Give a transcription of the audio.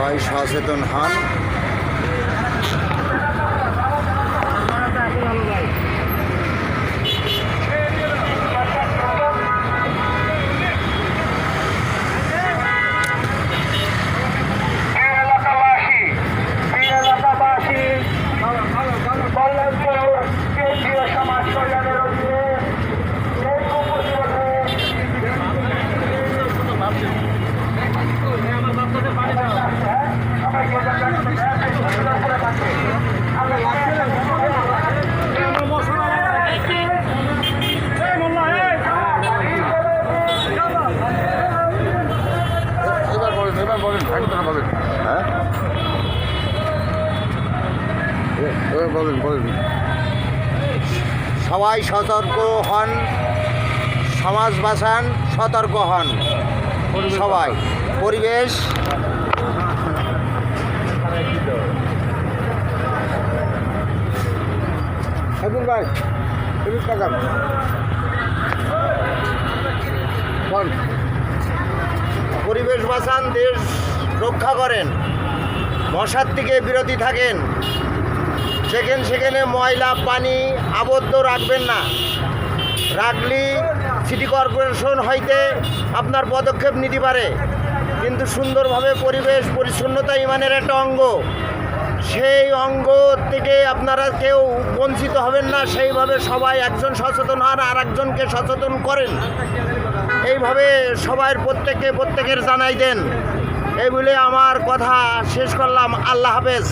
সবাই সচেতন হন। হ্যাঁ বলেন সবাই সতর্ক হন, সমাজ বাঁচান, সতর্ক হন সবাই। পরিবেশ ভাই পরিবেশ বাঁচান, দেশ রক্ষা করেন, মশার থেকে বিরতি থাকেন, সেখানে ময়লা পানি আবদ্ধ রাখবেন না। রাখলে সিটি কর্পোরেশন হইতে আপনার পদক্ষেপ নিতে পারে, কিন্তু সুন্দরভাবে পরিবেশ পরিচ্ছন্নতা ইমানের একটা অঙ্গ, সেই অঙ্গ থেকে আপনারা কেউ বঞ্চিত হবেন না। সেইভাবে সবাই একজন সচেতন হন, আর একজনকে সচেতন করেন, এইভাবে সবাই প্রত্যেকের জানাই দেন। এই বলে আমার কথা শেষ করলাম। আল্লাহ হাফেজ।